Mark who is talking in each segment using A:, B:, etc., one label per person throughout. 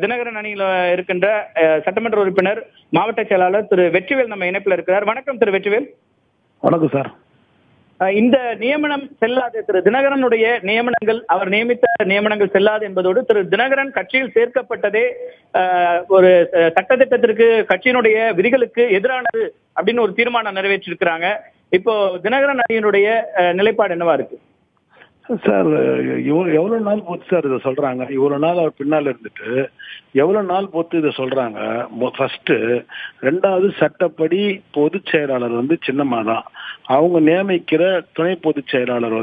A: தினகரன் அணியில இருக்கின்ற சட்டமன்ற உறுப்பினர் மாவட்ட செயலாளர் திரு வெற்றிவேல் நம்ம இணைப்பில் இருக்கிறார். வணக்கம் திரு வெற்றிவேல்.
B: வணக்கம் சார்.
A: இந்த நியமனம் செல்லாது, திரு தினகரனுடைய நியமனங்கள், அவர் நியமித்த நியமனங்கள் செல்லாது என்பதோடு திரு தினகரன் கட்சியில் சேர்க்கப்பட்டதே ஒரு சட்டத்திட்டத்திற்கு, கட்சியினுடைய விதிகளுக்கு எதிரானது அப்படின்னு ஒரு தீர்மானம் நிறைவேற்றிருக்கிறாங்க. இப்போ தினகரன் அணியினுடைய நிலைப்பாடு என்னவா இருக்கு
B: சார்? எவ்வளவு நாள் பொறுத்து சார் இதை சொல்றாங்க? இவ்வளவு நாள் அவர் பின்னால் இருந்துட்டு எவ்வளவு நாள் பொறுத்து இதை சொல்றாங்க? ஃபர்ஸ்ட். ரெண்டாவது, சட்டப்படி பொதுச் செயலாளர் சின்னம்மா தான். அவங்க நியமிக்கிற துணை பொதுச் செயலாளர்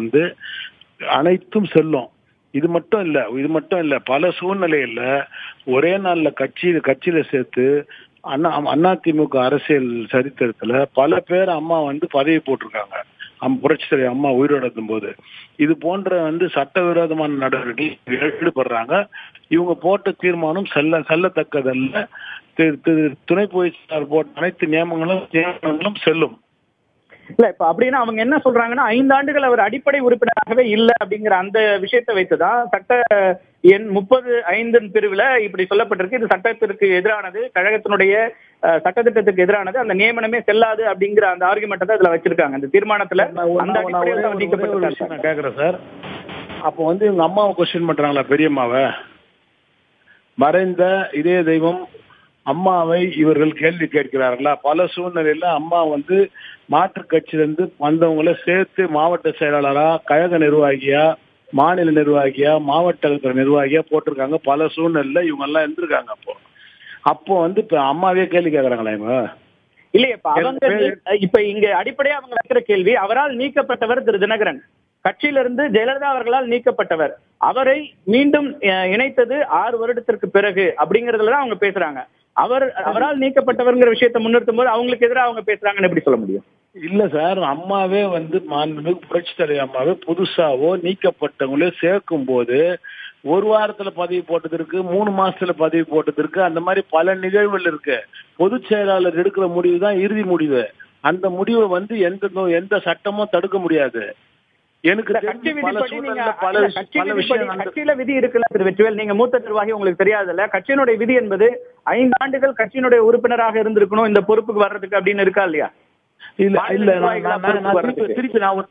B: அனைத்தும் செல்லும். இது மட்டும் இல்ல பல சூழ்நிலையில ஒரே நாள்ல கட்சியில சேர்த்து அதிமுக அரசியல் சரித்திரத்துல பல பேர் அம்மா பதவி போட்டிருக்காங்க. புரட்சி தலைவர் அம்மா உயிரோடு இருக்கும் போது இது போன்ற சட்டவிரோதமான நடவடிக்கை ஈடுபடுறாங்க. இவங்க போட்ட தீர்மானம் செல்லத்தக்கதல்ல. துணை பொதுச் செயலாளர் போட்ட அனைத்து நியமனங்களும் செல்லும்.
A: இல்ல, இப்ப அப்படின்னா அவங்க என்ன சொல்றாங்கன்னா, 5 ஆண்டுகள் அவர் அடிப்படை உறுப்பினராகவே இல்லை அப்படிங்கிற அந்த விஷயத்தை வைத்துதான் சட்ட எண் 35 பிரிவுல இப்படி சொல்லப்பட்டிருக்கு. இது சட்டத்திற்கு எதிரானது, கழகத்தினுடைய சட்டத்திட்டத்துக்கு எதிரானது, அந்த நியமனமே செல்லாது அப்படிங்கிற அந்த ஆர்குமெண்ட் தான் இதுல வச்சிருக்காங்க அந்த தீர்மானத்துல.
B: நான் கேக்குறேன் சார். அப்போ இவங்க அம்மாவை கொஸ்டின் பண்றாங்களா, பெரியம்மாவை? மறைந்த இதே தெய்வம் அம்மாவை இவர்கள் கேள்வி கேட்கிறார்களா? பல சூழ்நிலையில அம்மா மாற்று கட்சியிலிருந்து வந்தவங்களை சேர்த்து மாவட்ட செயலாளரா, கழக நிர்வாகியா, மாநில நிர்வாகியா, மாவட்ட நிர்வாகியா போட்டிருக்காங்க. பல சூழ்நிலையில இவங்க எல்லாம் இருந்திருக்காங்க. அப்போ இப்ப அம்மாவே கேள்வி கேட்கறாங்களா இவங்க?
A: இல்லையே, இப்ப இங்க அடிப்படையா அவங்க வைக்கிற கேள்வி, அவரால் நீக்கப்பட்டவர் திரு தினகரன், கட்சியிலிருந்து ஜெயலலிதா அவர்களால் நீக்கப்பட்டவர், அவரை மீண்டும் இணைத்தது 6 வருடத்திற்கு பிறகு அப்படிங்கறதுலதான் அவங்க பேசுறாங்க. அவரால் நீக்கப்பட்டவர்ங்கிற விஷயத்தை முன்னிறுத்தும் போது அவங்களுக்கு எதிராக அவங்க பேசுறாங்கன்னு எப்படி சொல்ல முடியும்?
B: இல்ல சார், அம்மாவே மாண்புமிகு புரட்சி தலைவர் அம்மாவே புதுசாவோ நீக்கப்பட்டவங்களே சேர்க்கும் போது 1 வாரத்துல பதவி போட்டதற்கு, 3 மாசத்துல பதவி போட்டதற்கு, அந்த மாதிரி பல நிகழ்வுகள் இருக்கு. பொதுச் செயலாளர் எடுக்கிற முடிவு தான் இறுதி முடிவு. அந்த முடிவை எந்த சட்டமும் தடுக்க முடியாது. எனக்கு
A: கட்சியில விதி இருக்குல்ல திரு வெற்றிவேல், நீங்க மூத்த நிர்வாகி, உங்களுக்கு தெரியாதுல்ல? கட்சியினுடைய விதி என்பது 5 ஆண்டுகள் கட்சியினுடைய உறுப்பினராக இருந்திருக்கணும் இந்த பொறுப்புக்கு வர்றதுக்கு அப்படின்னு இருக்கா இல்லையா?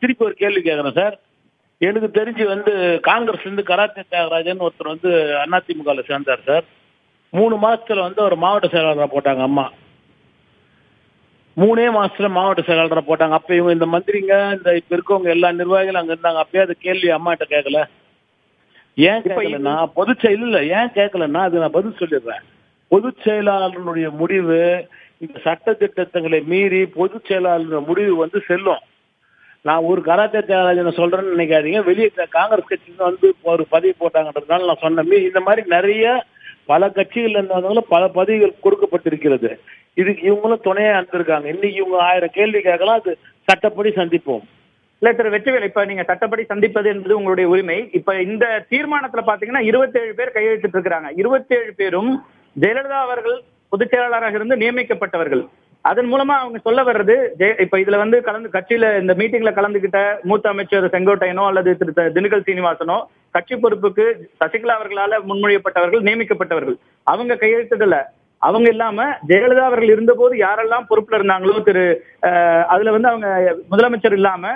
B: திருப்பி ஒரு கேள்வி கேட்கிறேன் சார். எனக்கு தெரிஞ்சு காங்கிரஸ்ல இருந்து கராத்தே தியாகராஜன் ஒருத்தர் அதிமுக சேர்ந்தார் சார். 3 மாசத்துல ஒரு மாவட்ட செயலாளராக போட்டாங்க அம்மா. 3 மாசத்துல மாவட்ட செயலாளரை போட்டாங்க. அப்ப இவங்க இந்த மந்திரிங்க, இந்த இப்ப இருக்கவங்க எல்லா நிர்வாகிகளும் அங்க இருந்தாங்க. அப்பயே அது கேள்வி அம்மாட்ட கேட்கல. ஏன் கேட்கலன்னா ஏன் கேட்கலன்னா அது நான் பதில் சொல்லிடுறேன். பொதுச் செயலாளருடைய முடிவு இந்த சட்ட திட்டங்களை மீறி பொதுச் செயலாளருடைய முடிவு செல்லும். நான் ஒரு கராத்தே தியாகராஜனை சொல்றேன்னு நினைக்காதீங்க. வெளியே காங்கிரஸ் கட்சியில ஒரு பதவி போட்டாங்கன்றதுனால நான் சொன்னேன். இந்த மாதிரி நிறைய பல கட்சிகள் இருந்தவங்களும் பல பதவிகள் கொடுக்கப்பட்டிருக்கிறது. இதுக்கு இவங்களும் துணையா இருந்திருக்காங்க. இன்னைக்கு இவங்க 1000 கேள்வி கேட்கலாம். அது சட்டப்படி சந்திப்போம்.
A: இல்ல திரு வெற்றிவேல், இப்ப நீங்க சட்டப்படி சந்திப்பது என்பது உங்களுடைய உரிமை. இப்ப இந்த தீர்மானத்துல பாத்தீங்கன்னா 27 பேர் கையெழுத்திட்டு இருக்கிறாங்க. 27 பேரும் ஜெயலலிதா அவர்கள் பொதுச் செயலாளராக இருந்து நியமிக்கப்பட்டவர்கள். அதன் மூலமா அவங்க சொல்ல வர்றது, இப்ப இதுல கட்சியில இந்த மீட்டிங்ல கலந்துகிட்ட மூத்த அமைச்சர் செங்கோட்டையனோ அல்லது திரு திண்டுக்கல் சீனிவாசனோ, கட்சி பொறுப்புக்கு சசிகலா அவர்களால முன்மொழியப்பட்டவர்கள், நியமிக்கப்பட்டவர்கள், அவங்க கையெழுத்துடல. அவங்க இல்லாம ஜெயலலிதா அவர்கள் இருந்த போது யாரெல்லாம் பொறுப்புல இருந்தாங்களோ, அதுல அவங்க முதலமைச்சர் இல்லாம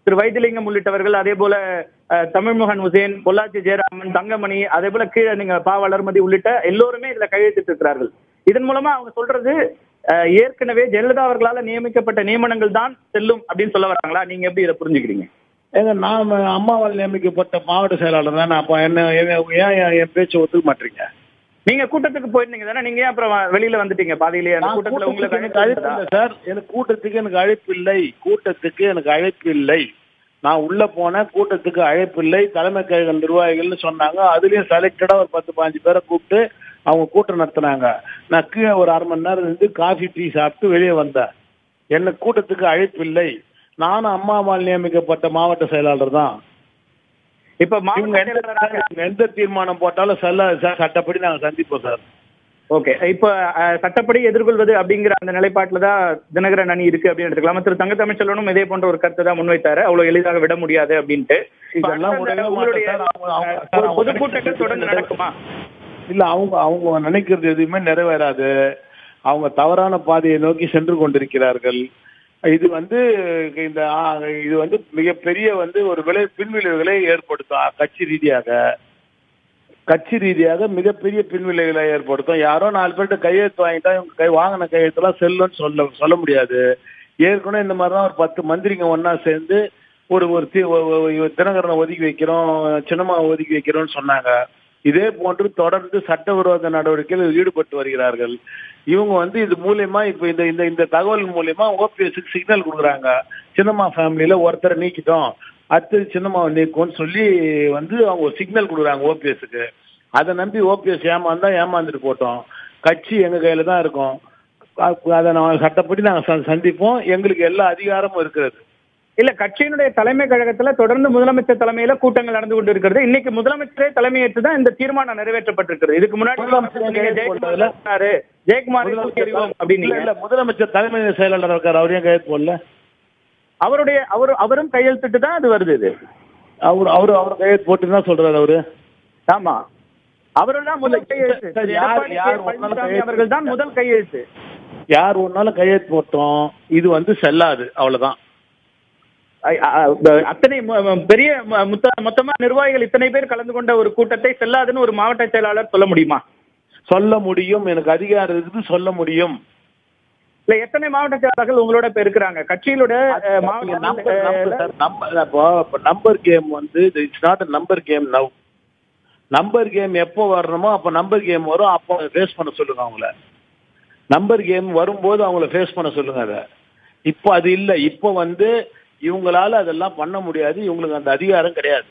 A: திரு வைத்திலிங்கம் உள்ளிட்டவர்கள், அதே போல தமிழ்முகன் உசேன், பொள்ளாச்சி ஜெயராமன், தங்கமணி, அதே போல கீழே பா வளர்மதி உள்ளிட்ட எல்லோருமே இதுல கையெழுத்திட்டு இருக்கிறார்கள். இதன் மூலமா அவங்க சொல்றது ஏற்கனவே ஜெயலலிதா அவர்களால நியமிக்கப்பட்ட நியமனங்கள் தான் செல்லும் அப்படின்னு சொல்ல வராங்களா? நீங்க எப்படி இதை புரிஞ்சுக்கிறீங்க?
B: நான் அம்மாவால் நியமிக்கப்பட்ட மாவட்ட செயலாளர் தான். அப்ப என் பேச்சு ஒத்துக்க மாட்டீங்க?
A: நீங்க கூட்டத்துக்கு போயிருந்தீங்க தானே? நீங்க அப்புறம் வெளியில வந்துட்டீங்க பாதியிலேயே? அந்த கூட்டத்துல உங்களுக்கு
B: அழைப்பு இல்லை சார். எனக்கு கூட்டத்துக்கு எனக்கு அழைப்பு இல்லை. நான் உள்ள போன கூட்டத்துக்கு அழைப்பு இல்லை. தலைமை கழக நிர்வாகிகள்னு சொன்னாங்க. அதுலயும் செலக்டடா ஒரு 10-15 பேரை கூப்பிட்டு அவங்க கூட்டம் நடத்தினாங்க. நான் கீழே ஒரு 1/2 மணி நேரம் இருந்து காஃபி டீ சாப்பிட்டு வெளியே வந்தேன். எனக்கு கூட்டத்துக்கு அழைப்பு இல்லை. நானும் அம்மாவால் நியமிக்கப்பட்ட மாவட்ட செயலாளர் தான்.
A: இப்ப
B: எந்த தீர்மானம் போட்டாலும் சட்டப்படி நாங்க சந்திப்போம் சார்.
A: ஓகே, இப்ப சட்டப்படி எதிர்கொள்வது அப்படிங்கிற அந்த நிலைப்பாட்டுலதான் தினகரன் அணி இருக்கு அப்படின்னு எடுத்துக்கலாம். திரு தங்கத்தமிழ்ச்செல்வனும் இதே போன்ற ஒரு கருத்தை தான் முன்வைத்தாரு, அவ்வளவு எளிதாக விட முடியாது அப்படின்ட்டு. பொதுக்கூட்டங்கள் தொடர்ந்து நடக்குமா?
B: இல்ல அவங்க அவங்க நினைக்கிறது எதுவுமே நிறைவேறாது. அவங்க தவறான பாதையை நோக்கி சென்று கொண்டிருக்கிறார்கள். இது வந்து இந்த இது வந்து மிகப்பெரிய வந்து ஒரு பின்விளைவுகளை ஏற்படுத்தும். கட்சி ரீதியாக மிகப்பெரிய பின்விளைவுகளை ஏற்படுத்தும். யாரோ 4 பேர்கிட்ட கையெழுத்து வாங்கிட்டா இவங்க வாங்கின கையெழுத்துலாம் செல்லுன்னு சொல்ல முடியாது. ஏற்கனவே இந்த மாதிரிதான் ஒரு 10 மந்திரிங்க ஒன்னா சேர்ந்து ஒரு தினகரனை ஒதுக்கி வைக்கிறோம், சின்னம்மாவை ஒதுக்கி வைக்கிறோம்னு சொன்னாங்க. இதே போன்று தொடர்ந்து சட்டவிரோத நடவடிக்கையில் ஈடுபட்டு வருகிறார்கள். இவங்க வந்து இது மூலியமா இப்ப இந்த தகவல் மூலியமா ஓபிஎஸ்க்கு சிக்னல் கொடுக்குறாங்க. சின்னம்மா ஃபேமிலியில ஒருத்தரை நீக்கிட்டோம், அடுத்தது சின்னம்மாவை நீக்கும்னு சொல்லி வந்து அவங்க சிக்னல் கொடுக்குறாங்க ஓபிஎஸ்க்கு. அதை நம்பி ஓபிஎஸ் ஏமாந்துட்டு போட்டோம். கட்சி எங்க கையில தான் இருக்கும். அதை நான் சட்டப்படி நாங்கள் சந்திப்போம். எங்களுக்கு எல்லா அதிகாரமும் இருக்கிறது.
A: இல்ல, கட்சியினுடைய தலைமை கழகத்துல தொடர்ந்து முதலமைச்சர் தலைமையில கூட்டங்கள் நடந்து கொண்டு இருக்கிறது. இன்னைக்கு முதலமைச்சரே தலைமையேற்று தான் இந்த தீர்மானம் நிறைவேற்றப்பட்டிருக்கிறது. இதுக்கு முன்னாடி ஜெயக்குமார் அப்படின்னு
B: முதலமைச்சர் தலைமை செயலாளர் இருக்காரு, அவரையும் கையெழுத்து போடல.
A: அவரும் கையெழுத்திட்டு தான் அது வருது. இது
B: அவர் கையெழுத்து போட்டு தான் சொல்றாரு அவரு.
A: ஆமா, அவர்கள் தான் முதல் கையெழுத்து. அவர்கள் தான் முதல் கையெழுத்து.
B: யார் ஒன்னாலும் கையெழுத்து போட்டோம், இது வந்து செல்லாது, அவ்வளவுதான்.
A: அத்தனை பெரிய மொத்தமா நிர்வாகிகள் இத்தனை பேர் கலந்து கொண்ட ஒரு கூட்டத்தை செல்லாதுன்னு ஒரு மாவட்ட செயலாளர் சொல்ல முடியுமா?
B: சொல்ல முடியும், எனக்கு அதிகாரம் இருக்குது, சொல்ல முடியும்.
A: இல்ல, எத்தனை மாவட்ட செயலாளர்கள் உங்களோட இப்ப இருக்கிறாங்க கட்சியிலோட?
B: நம்பர் கேம் வந்து it's not a number game now. Number game எப்போ வரணுமோ அப்ப நம்பர் கேம் வரும், அப்போ ஃபேஸ் பண்ண சொல்லுங்க அவங்கள. நம்பர் கேம் வரும்போது அவங்கள ஃபேஸ் பண்ண சொல்லுங்க. அதை இப்போ அது இல்லை. இப்போ வந்து இவங்களால அதெல்லாம் பண்ண முடியாது, இவங்களுக்கு அந்த அதிகாரம் கிடையாது.